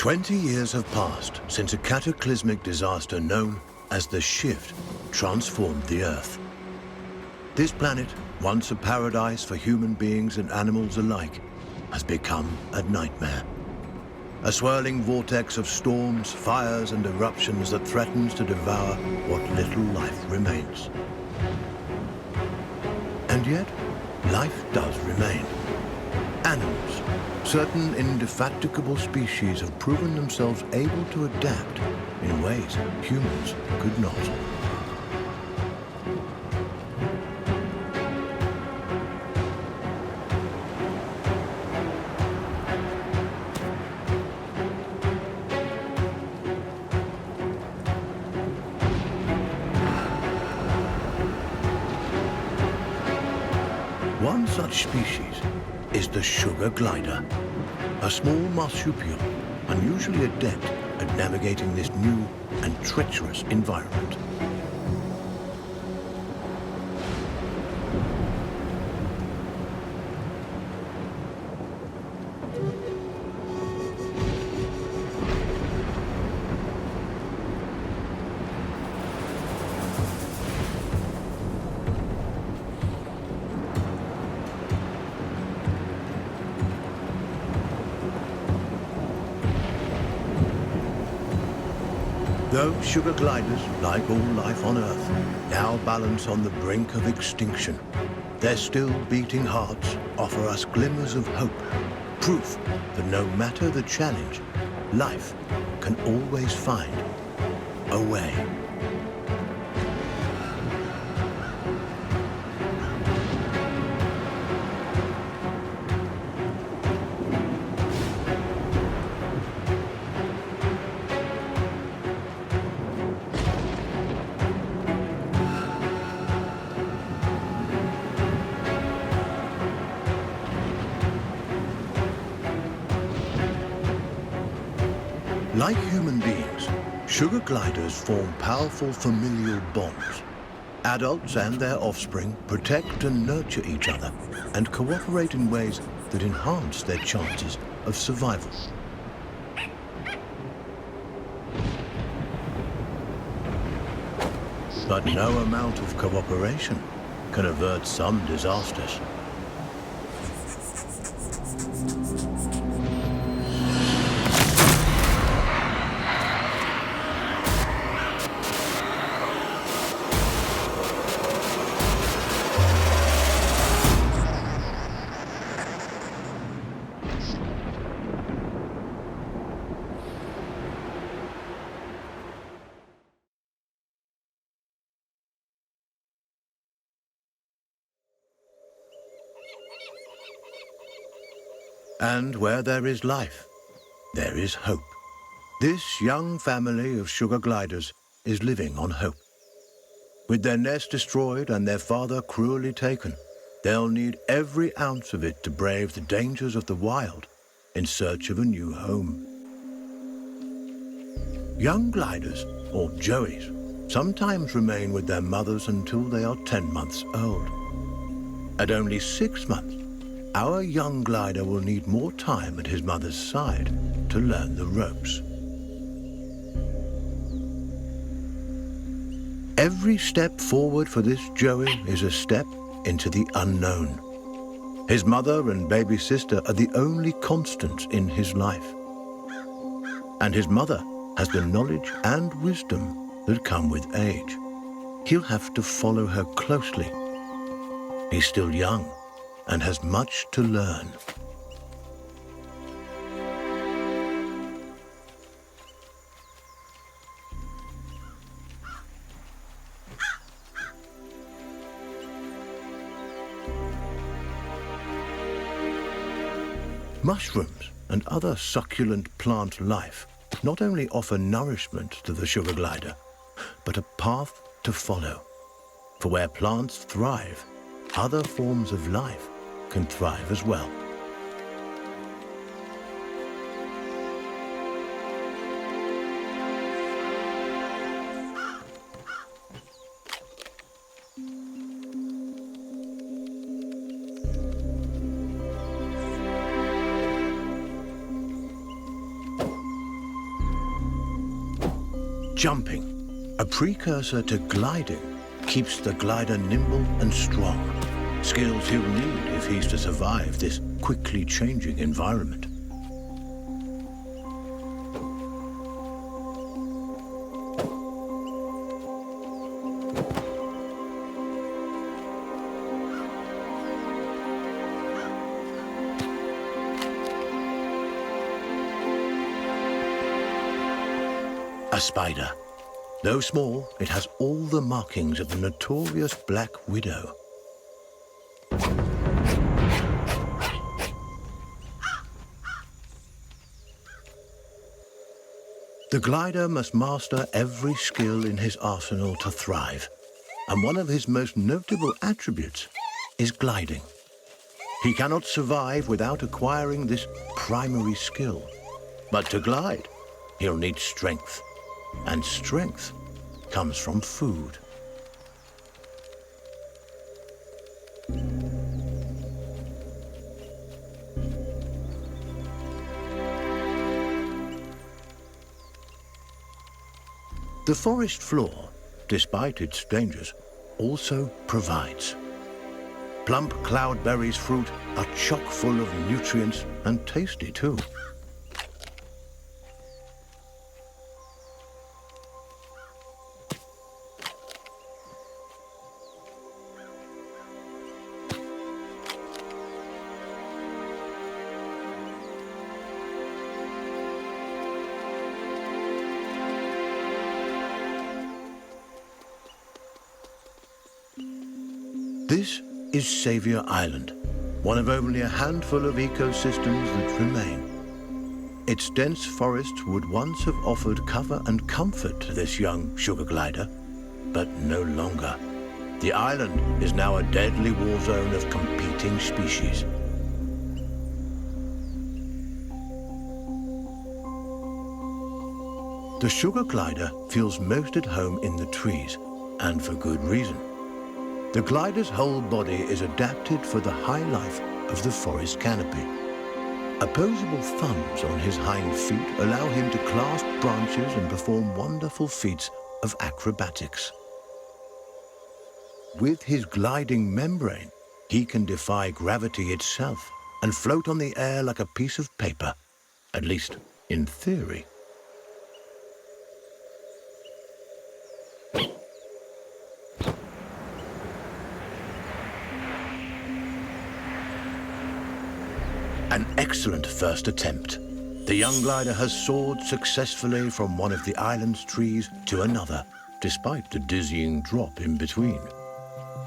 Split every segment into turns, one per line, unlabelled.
20 years have passed since a cataclysmic disaster known as the Shift transformed the Earth. This planet, once a paradise for human beings and animals alike, has become a nightmare. A swirling vortex of storms, fires, and eruptions that threatens to devour what little life remains. And yet, life does remain. Animals, certain indefatigable species have proven themselves able to adapt in ways humans could not. One such species is the sugar glider, a small marsupial unusually adept at navigating this new and treacherous environment. Though sugar gliders, like all life on Earth, now balance on the brink of extinction, their still beating hearts offer us glimmers of hope, proof that no matter the challenge, life can always find a way. Like human beings, sugar gliders form powerful familial bonds. Adults and their offspring protect and nurture each other and cooperate in ways that enhance their chances of survival. But no amount of cooperation can avert some disasters. And where there is life, there is hope. This young family of sugar gliders is living on hope. With their nest destroyed and their father cruelly taken, they'll need every ounce of it to brave the dangers of the wild in search of a new home. Young gliders, or joeys, sometimes remain with their mothers until they are 10 months old. At only 6 months, our young glider will need more time at his mother's side to learn the ropes. Every step forward for this joey is a step into the unknown. His mother and baby sister are the only constants in his life. And his mother has the knowledge and wisdom that come with age. He'll have to follow her closely. He's still young and has much to learn. Mushrooms and other succulent plant life not only offer nourishment to the sugar glider, but a path to follow. For where plants thrive, other forms of life can thrive as well. Jumping, a precursor to gliding, keeps the glider nimble and strong, skills he'll need if he's to survive this quickly changing environment. A spider. Though small, it has all the markings of the notorious Black Widow. The glider must master every skill in his arsenal to thrive, and one of his most notable attributes is gliding. He cannot survive without acquiring this primary skill. But to glide, he'll need strength. And strength comes from food. The forest floor, despite its dangers, also provides. Plump cloudberries fruit are chock full of nutrients and tasty too. This is Saviour Island, one of only a handful of ecosystems that remain. Its dense forests would once have offered cover and comfort to this young sugar glider, but no longer. The island is now a deadly war zone of competing species. The sugar glider feels most at home in the trees, and for good reason. The glider's whole body is adapted for the high life of the forest canopy. Opposable thumbs on his hind feet allow him to clasp branches and perform wonderful feats of acrobatics. With his gliding membrane, he can defy gravity itself and float on the air like a piece of paper, at least in theory. An excellent first attempt. The young glider has soared successfully from one of the island's trees to another, despite the dizzying drop in between.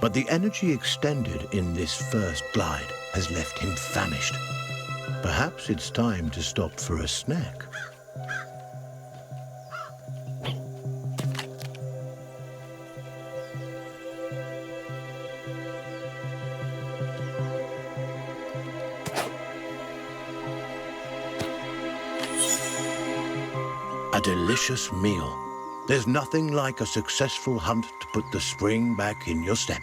But the energy extended in this first glide has left him famished. Perhaps it's time to stop for a snack. A delicious meal. There's nothing like a successful hunt to put the spring back in your step.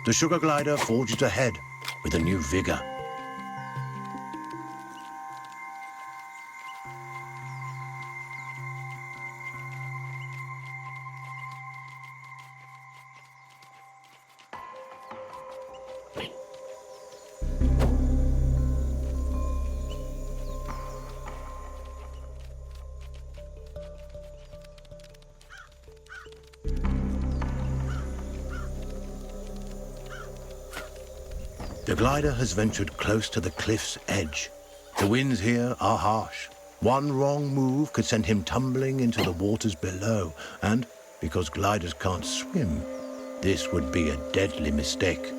The sugar glider forges ahead with a new vigor. The glider has ventured close to the cliff's edge. The winds here are harsh. One wrong move could send him tumbling into the waters below, and because gliders can't swim, this would be a deadly mistake.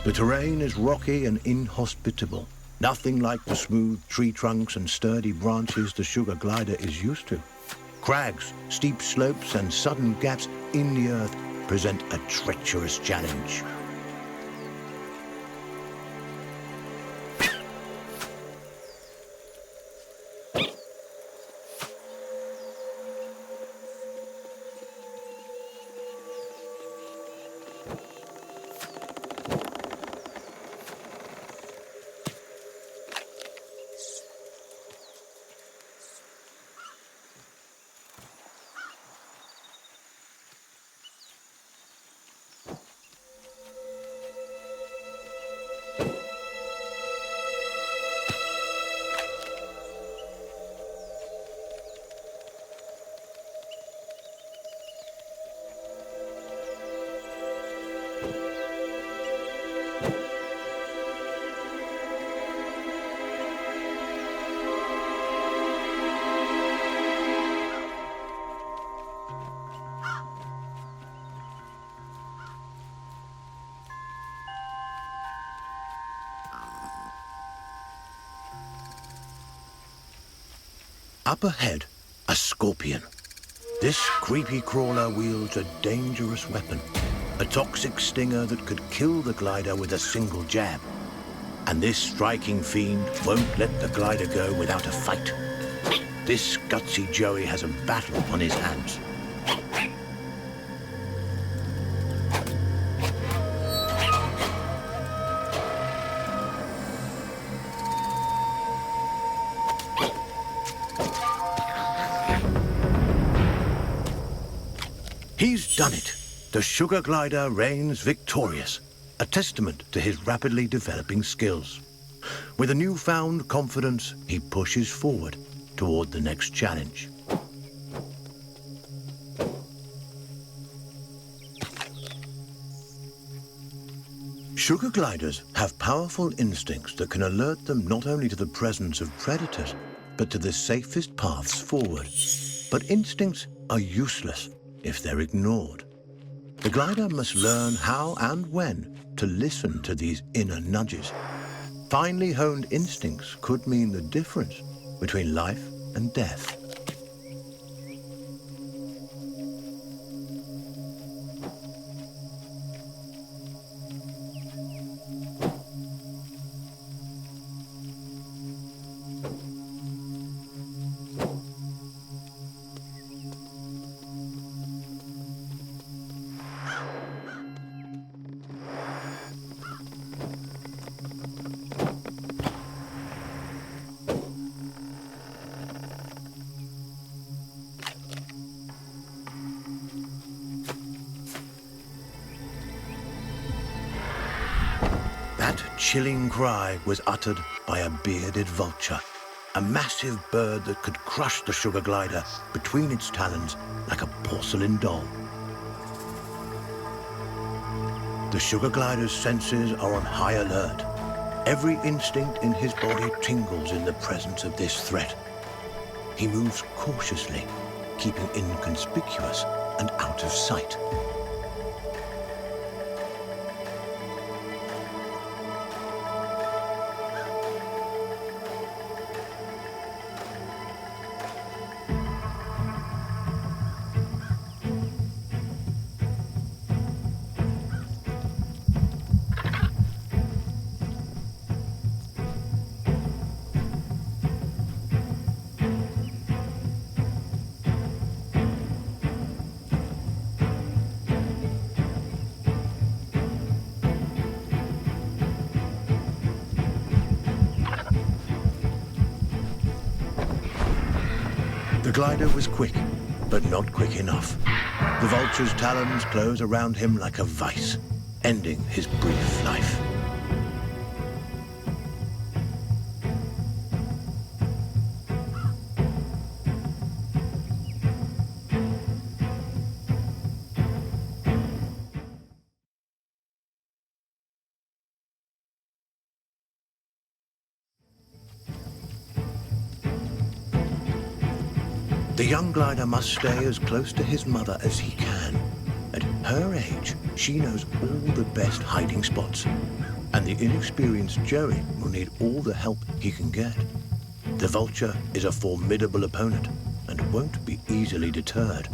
The terrain is rocky and inhospitable, nothing like the smooth tree trunks and sturdy branches the sugar glider is used to. Crags, steep slopes and sudden gaps in the earth present a treacherous challenge. Up ahead, a scorpion. This creepy crawler wields a dangerous weapon, a toxic stinger that could kill the glider with a single jab. And this striking fiend won't let the glider go without a fight. This gutsy Joey has a battle on his hands. He's done it. The sugar glider reigns victorious, a testament to his rapidly developing skills. With a newfound confidence, he pushes forward toward the next challenge. Sugar gliders have powerful instincts that can alert them not only to the presence of predators, but to the safest paths forward. But instincts are useless if they're ignored. The glider must learn how and when to listen to these inner nudges. Finely honed instincts could mean the difference between life and death. That chilling cry was uttered by a bearded vulture, a massive bird that could crush the sugar glider between its talons like a porcelain doll. The sugar glider's senses are on high alert. Every instinct in his body tingles in the presence of this threat. He moves cautiously, keeping inconspicuous and out of sight. The glider was quick, but not quick enough. The vulture's talons close around him like a vice, ending his brief life. The young glider must stay as close to his mother as he can. At her age, she knows all the best hiding spots. and the inexperienced Joey will need all the help he can get. The vulture is a formidable opponent and won't be easily deterred.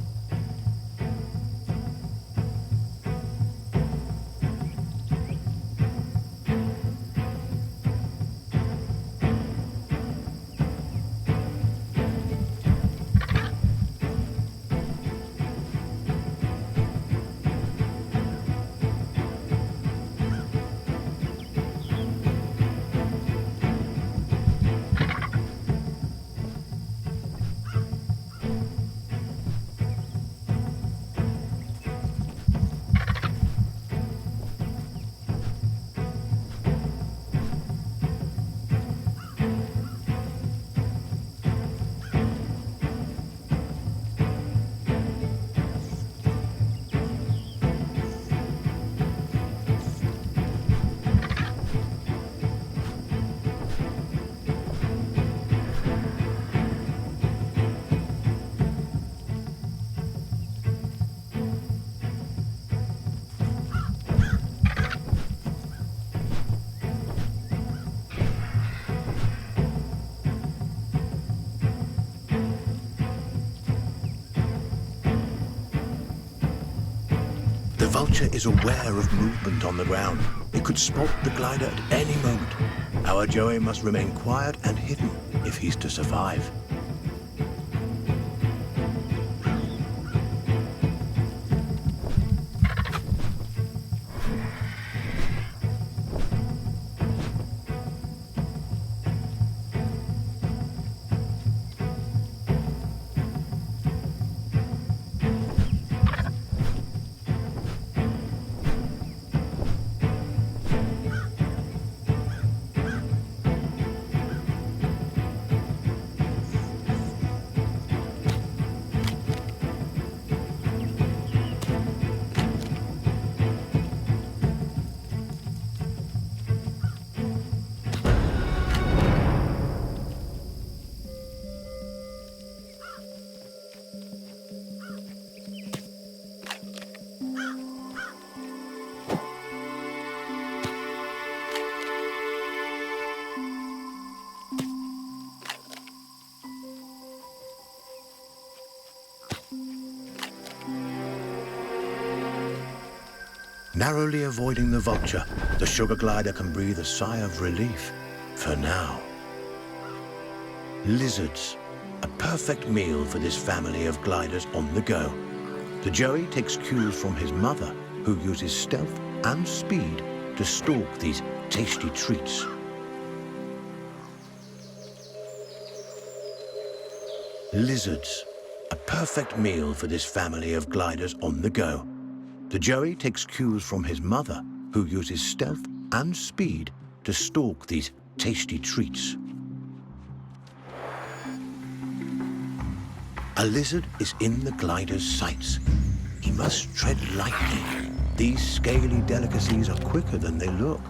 The vulture is aware of movement on the ground. It could spot the glider at any moment. Our Joey must remain quiet and hidden if he's to survive. Narrowly avoiding the vulture, the sugar glider can breathe a sigh of relief, for now. Lizards, a perfect meal for this family of gliders on the go. The Joey takes cues from his mother, who uses stealth and speed to stalk these tasty treats. Lizards, a perfect meal for this family of gliders on the go. The Joey takes cues from his mother, who uses stealth and speed to stalk these tasty treats. A lizard is in the glider's sights. He must tread lightly. These scaly delicacies are quicker than they look.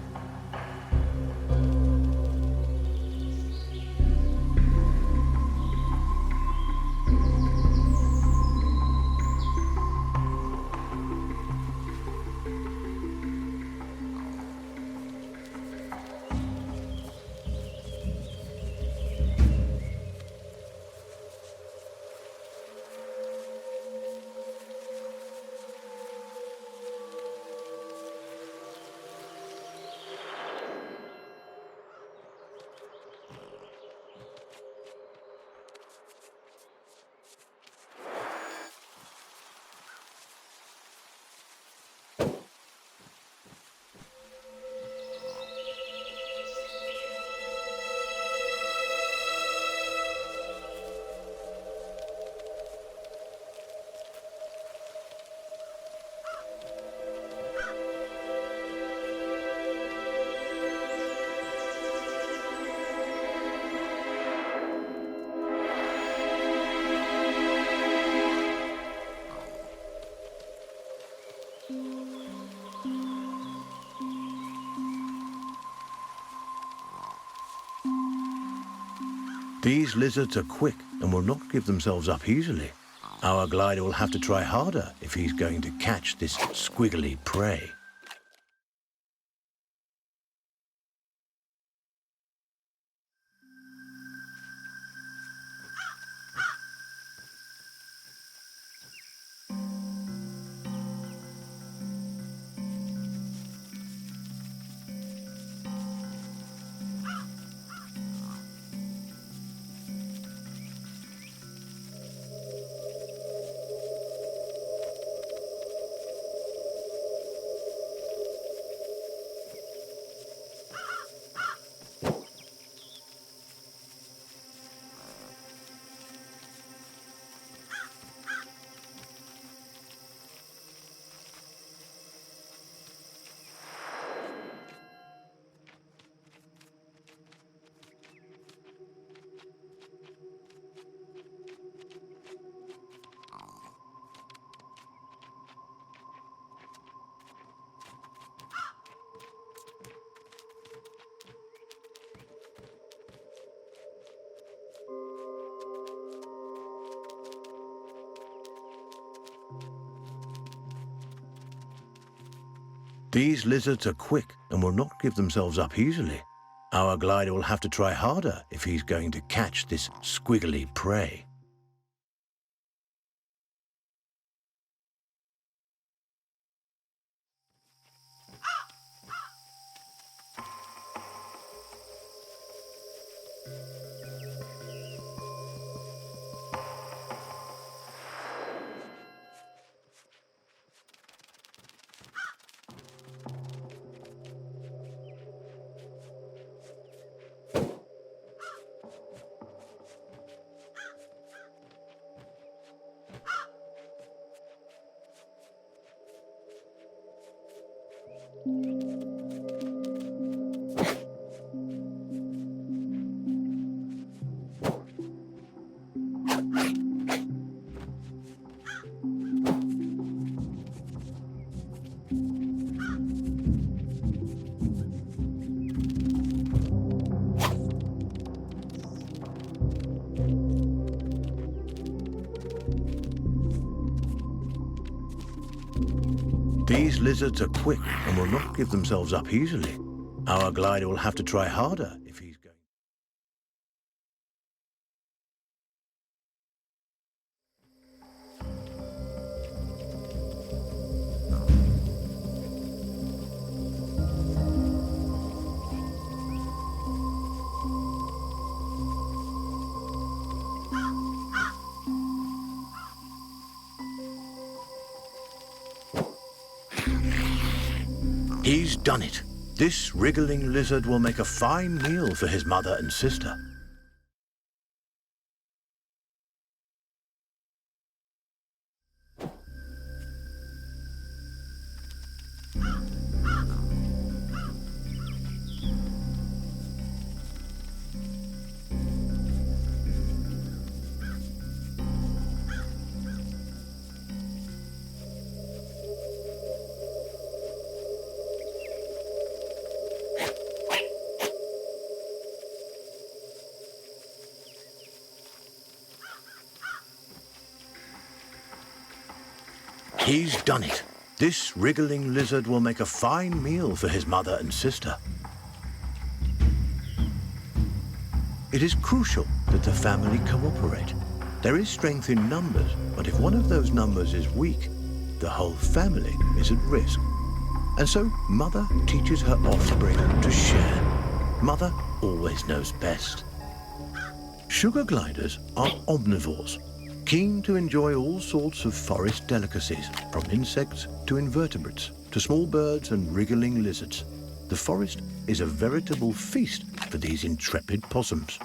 These lizards are quick and will not give themselves up easily. Our glider will have to try harder if he's going to catch this squiggly prey. These lizards are quick and will not give themselves up easily. Our glider will have to try harder if he's going to catch this squiggly prey. These lizards are quick and will not give themselves up easily. Our glider will have to try harder if he's going. He's done it. This wriggling lizard will make a fine meal for his mother and sister. He's done it. This wriggling lizard will make a fine meal for his mother and sister. It is crucial that the family cooperate. There is strength in numbers, but if one of those numbers is weak, the whole family is at risk. And so Mother teaches her offspring to share. Mother always knows best. Sugar gliders are omnivores, keen to enjoy all sorts of forest delicacies, from insects to invertebrates, to small birds and wriggling lizards. The forest is a veritable feast for these intrepid possums.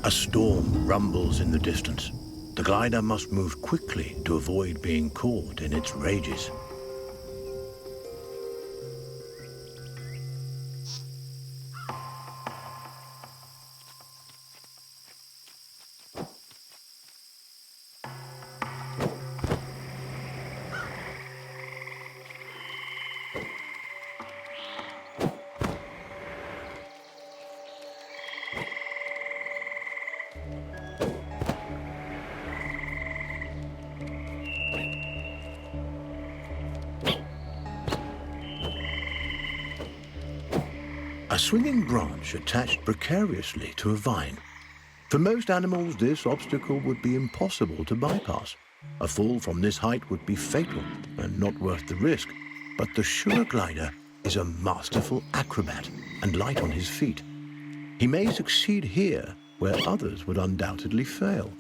A storm rumbles in the distance. The glider must move quickly to avoid being caught in its rages. A swinging branch attached precariously to a vine. For most animals, this obstacle would be impossible to bypass. A fall from this height would be fatal and not worth the risk. But the sugar glider is a masterful acrobat and light on his feet. He may succeed here where others would undoubtedly fail.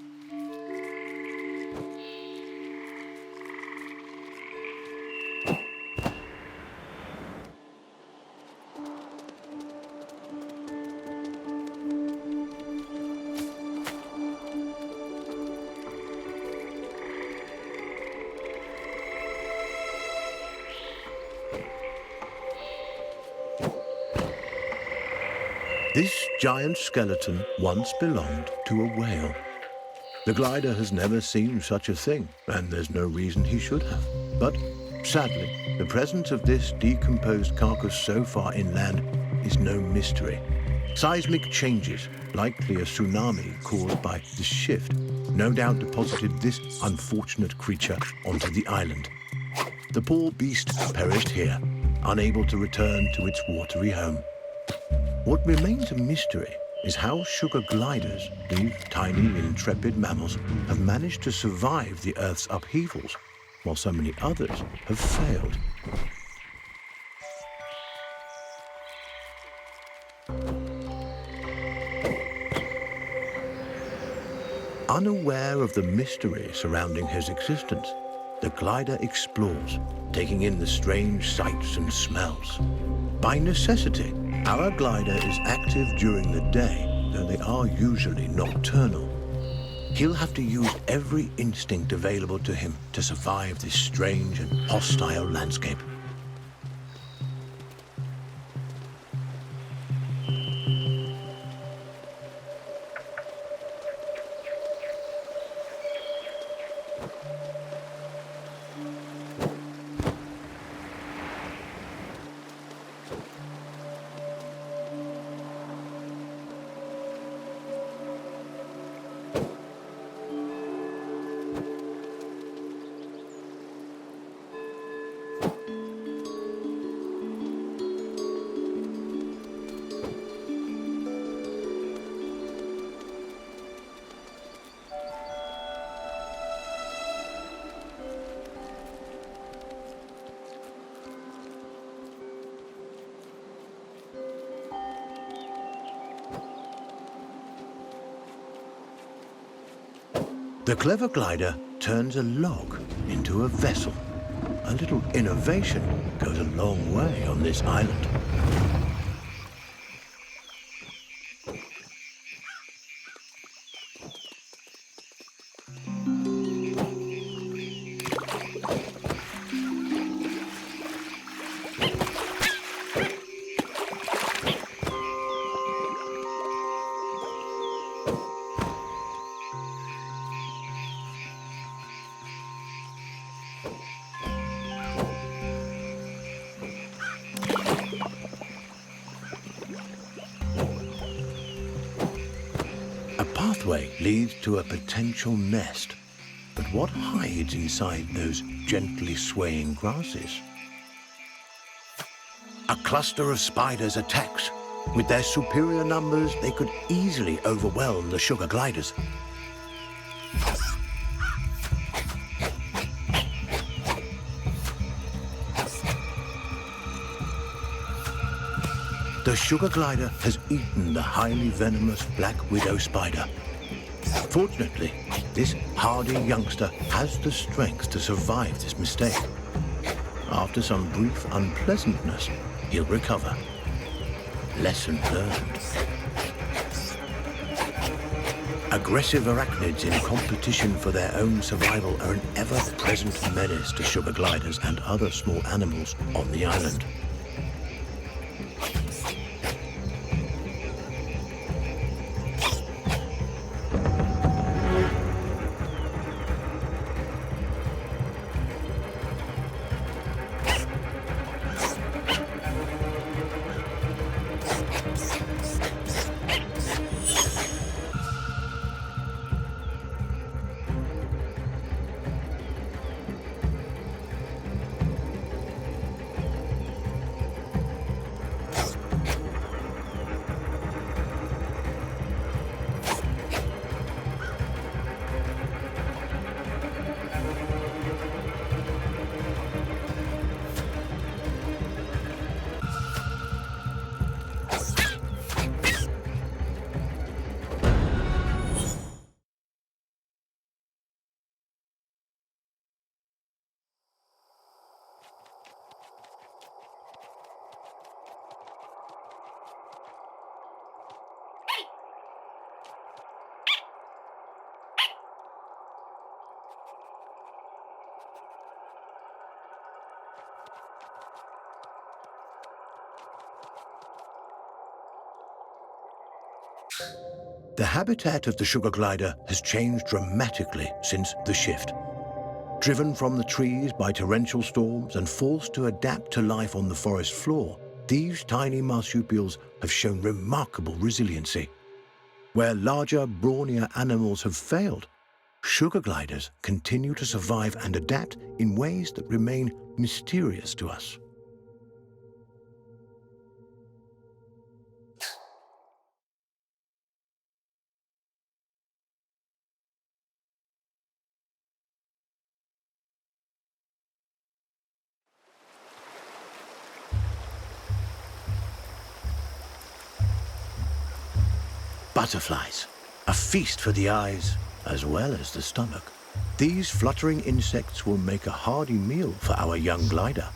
This giant skeleton once belonged to a whale. The glider has never seen such a thing, and there's no reason he should have. But sadly, the presence of this decomposed carcass so far inland is no mystery. Seismic changes, likely a tsunami caused by the shift, no doubt deposited this unfortunate creature onto the island. The poor beast perished here, unable to return to its watery home. What remains a mystery is how sugar gliders, these tiny, intrepid mammals, have managed to survive the Earth's upheavals, while so many others have failed. Unaware of the mystery surrounding his existence, the glider explores, taking in the strange sights and smells. By necessity, our glider is active during the day, though they are usually nocturnal. He'll have to use every instinct available to him to survive this strange and hostile landscape. The clever glider turns a log into a vessel. A little innovation goes a long way on this island. Pathway leads to a potential nest. But what hides inside those gently swaying grasses? A cluster of spiders attacks. With their superior numbers, they could easily overwhelm the sugar gliders. The sugar glider has eaten the highly venomous black widow spider. Fortunately, this hardy youngster has the strength to survive this mistake. After some brief unpleasantness, he'll recover. Lesson learned. Aggressive arachnids in competition for their own survival are an ever-present menace to sugar gliders and other small animals on the island. The habitat of the sugar glider has changed dramatically since the shift. Driven from the trees by torrential storms and forced to adapt to life on the forest floor, these tiny marsupials have shown remarkable resiliency. Where larger, brawnier animals have failed, sugar gliders continue to survive and adapt in ways that remain mysterious to us. Butterflies, a feast for the eyes as well as the stomach. These fluttering insects will make a hearty meal for our young glider.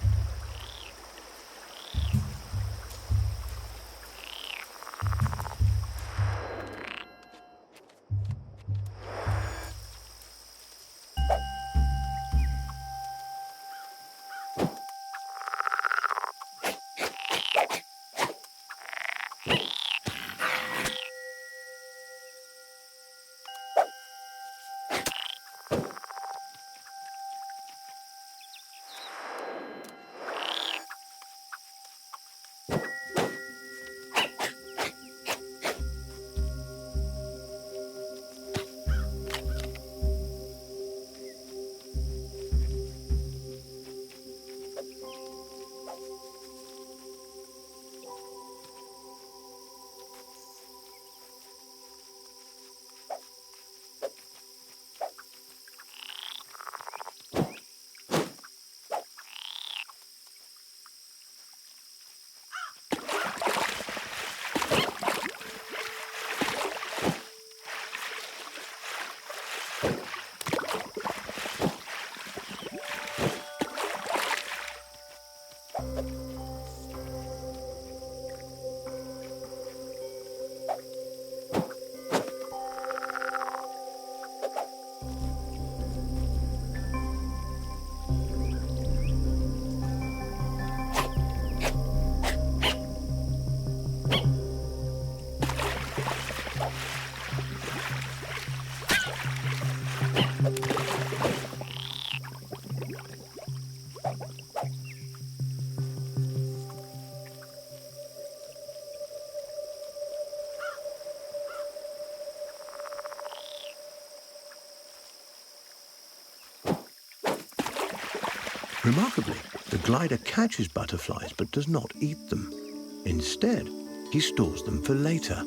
Remarkably, the glider catches butterflies but does not eat them. Instead, he stores them for later.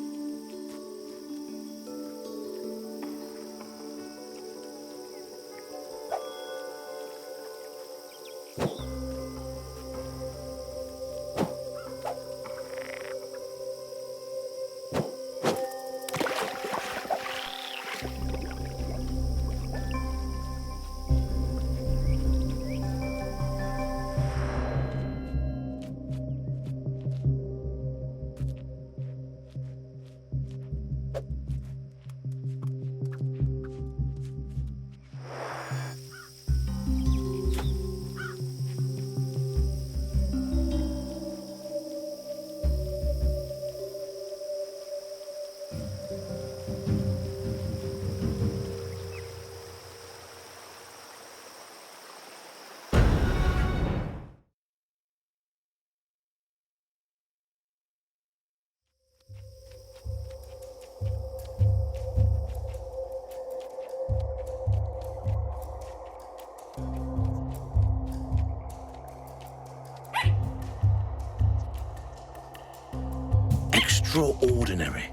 Extraordinary.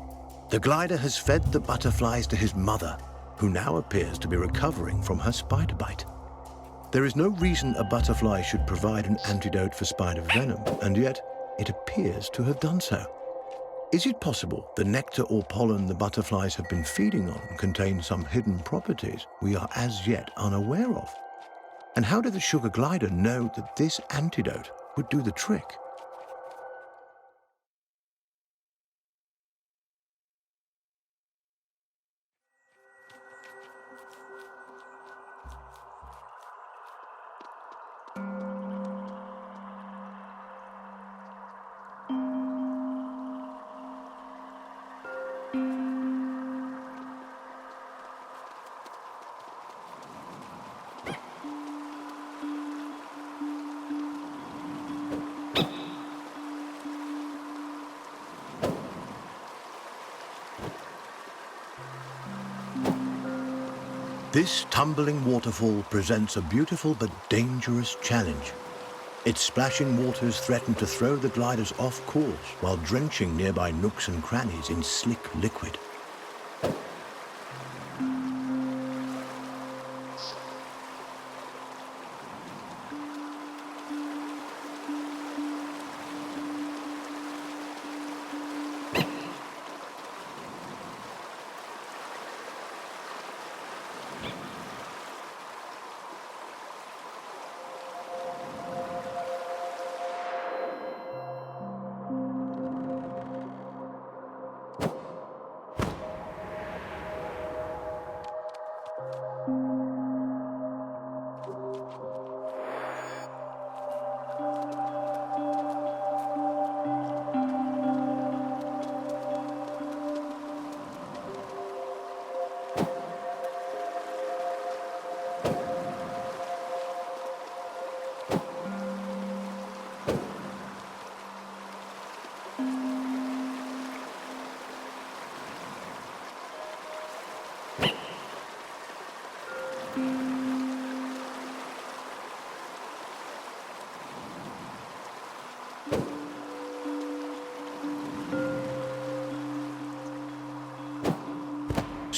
The glider has fed the butterflies to his mother, who now appears to be recovering from her spider bite. There is no reason a butterfly should provide an antidote for spider venom, and yet it appears to have done so. Is it possible the nectar or pollen the butterflies have been feeding on contains some hidden properties we are as yet unaware of? And how did the sugar glider know that this antidote would do the trick? This tumbling waterfall presents a beautiful but dangerous challenge. Its splashing waters threaten to throw the gliders off course while drenching nearby nooks and crannies in slick liquid.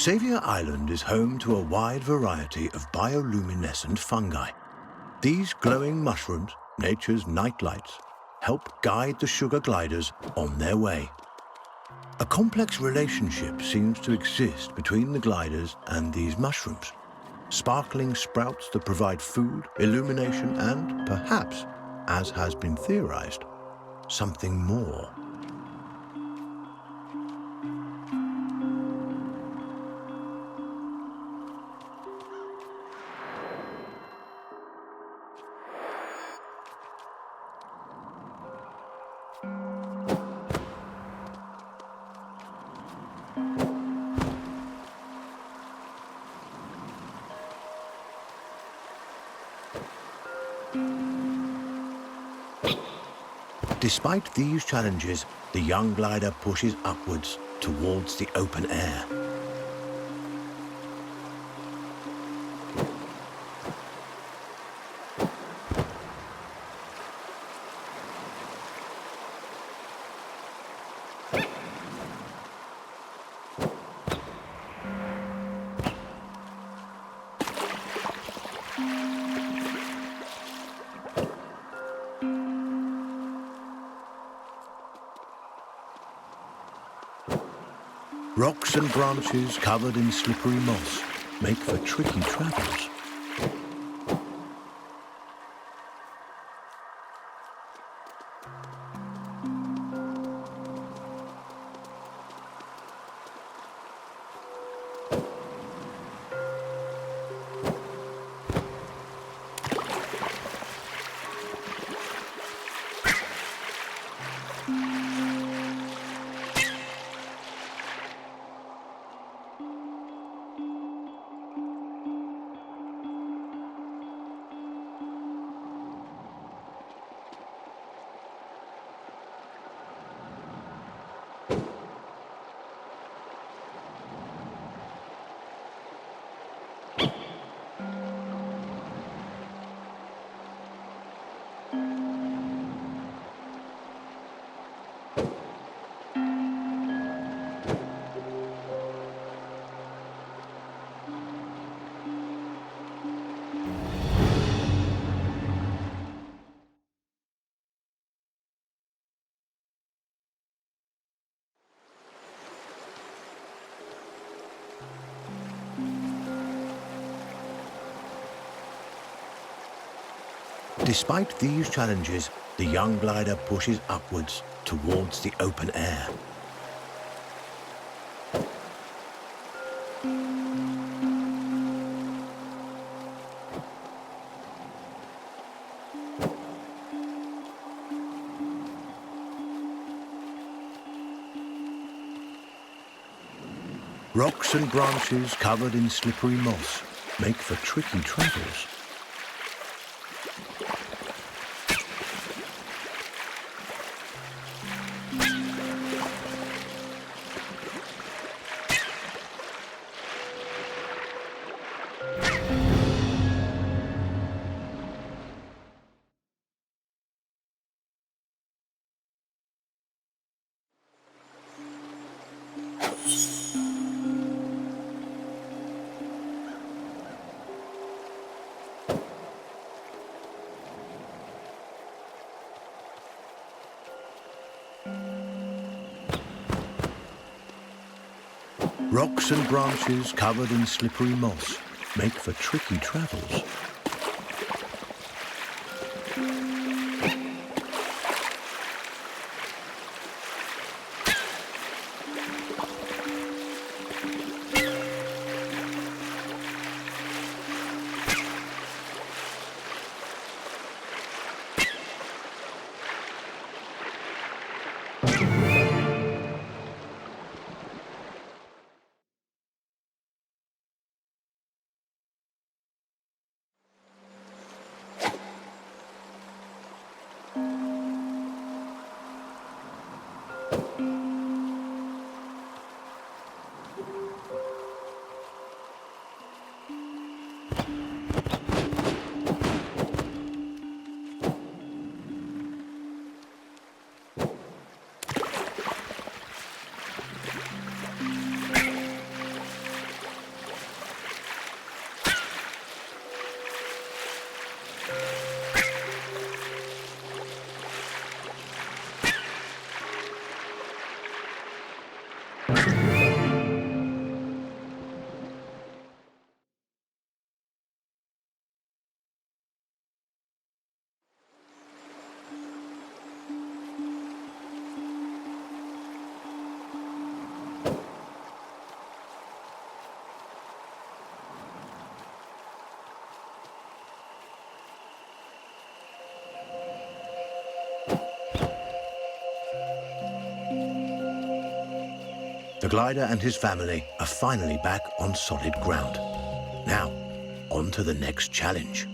Xavier Island is home to a wide variety of bioluminescent fungi. These glowing mushrooms, nature's nightlights, help guide the sugar gliders on their way. A complex relationship seems to exist between the gliders and these mushrooms. Sparkling sprouts that provide food, illumination, and perhaps, as has been theorized, something more. Despite these challenges, the young glider pushes upwards towards the open air. Rocks and branches covered in slippery moss make for tricky travels. Despite these challenges, the young glider pushes upwards towards the open air. Rocks and branches covered in slippery moss make for tricky travels. Rocks and branches covered in slippery moss make for tricky travels. The glider and his family are finally back on solid ground. Now, on to the next challenge.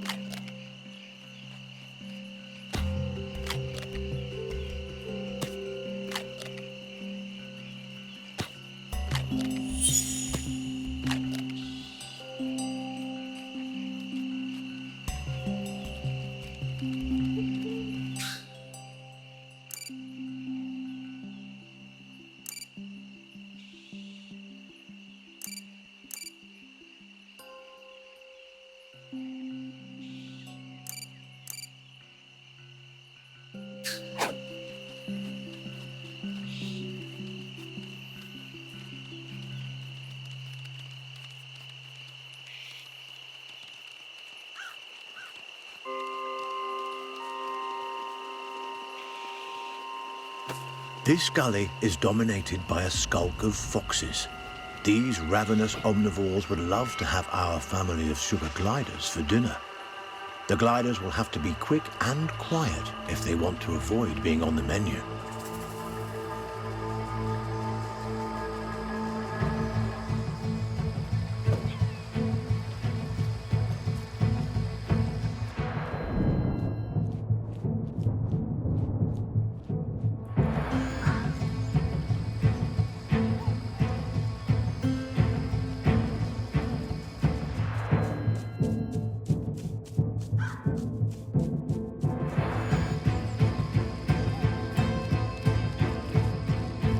This gully is dominated by a skulk of foxes. These ravenous omnivores would love to have our family of sugar gliders for dinner. The gliders will have to be quick and quiet if they want to avoid being on the menu.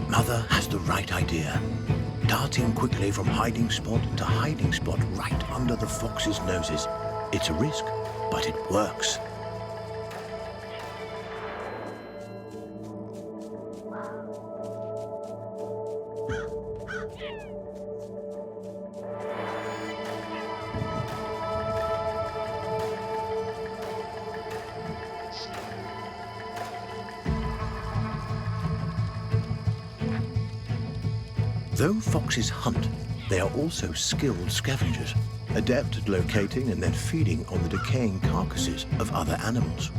Mother has the right idea. Darting quickly from hiding spot to hiding spot right under the foxes' noses. It's a risk, but it works. Though foxes hunt, they are also skilled scavengers, adept at locating and then feeding on the decaying carcasses of other animals.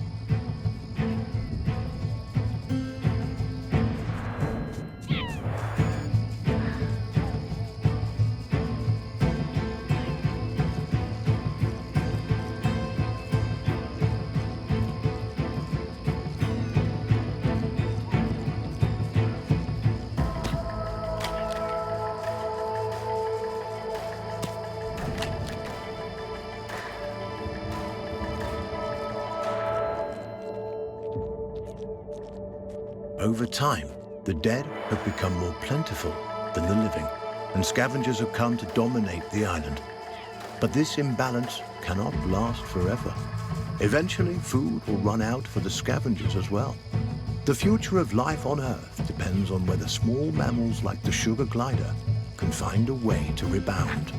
Over time, the dead have become more plentiful than the living, and scavengers have come to dominate the island. But this imbalance cannot last forever. Eventually, food will run out for the scavengers as well. The future of life on Earth depends on whether small mammals like the sugar glider can find a way to rebound.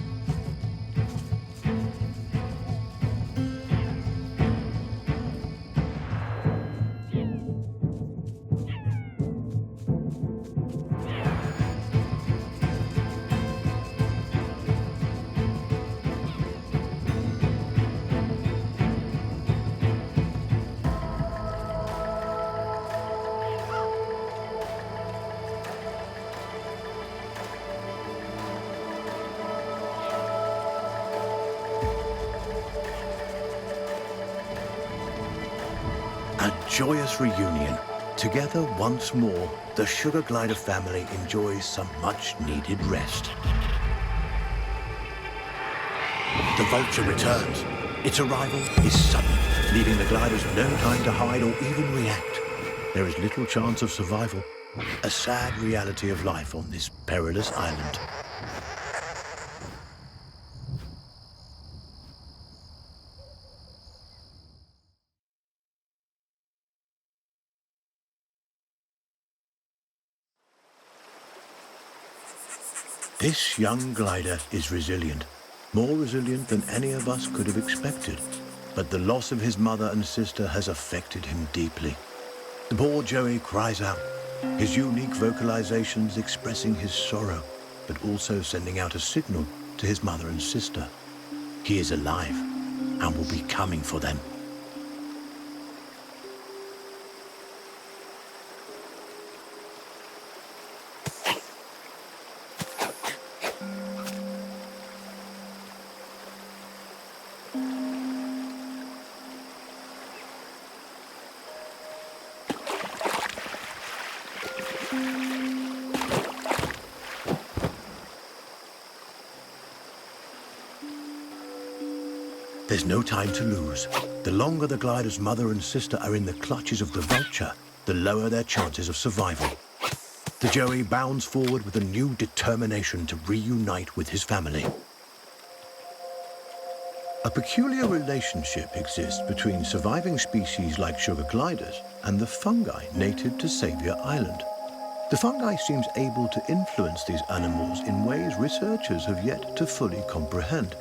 A joyous reunion. Together once more, the sugar glider family enjoys some much-needed rest. The vulture returns. Its arrival is sudden, leaving the gliders no time to hide or even react. There is little chance of survival, a sad reality of life on this perilous island. This young glider is resilient, more resilient than any of us could have expected. But the loss of his mother and sister has affected him deeply. The poor Joey cries out, his unique vocalizations expressing his sorrow, but also sending out a signal to his mother and sister. He is alive and will be coming for them. There's no time to lose. The longer the glider's mother and sister are in the clutches of the vulture, the lower their chances of survival. The Joey bounds forward with a new determination to reunite with his family. A peculiar relationship exists between surviving species like sugar gliders and the fungi native to Savior Island. The fungi seems able to influence these animals in ways researchers have yet to fully comprehend.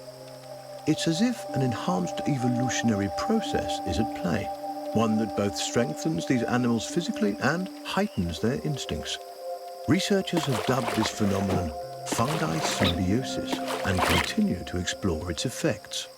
It's as if an enhanced evolutionary process is at play, one that both strengthens these animals physically and heightens their instincts. Researchers have dubbed this phenomenon fungi symbiosis and continue to explore its effects.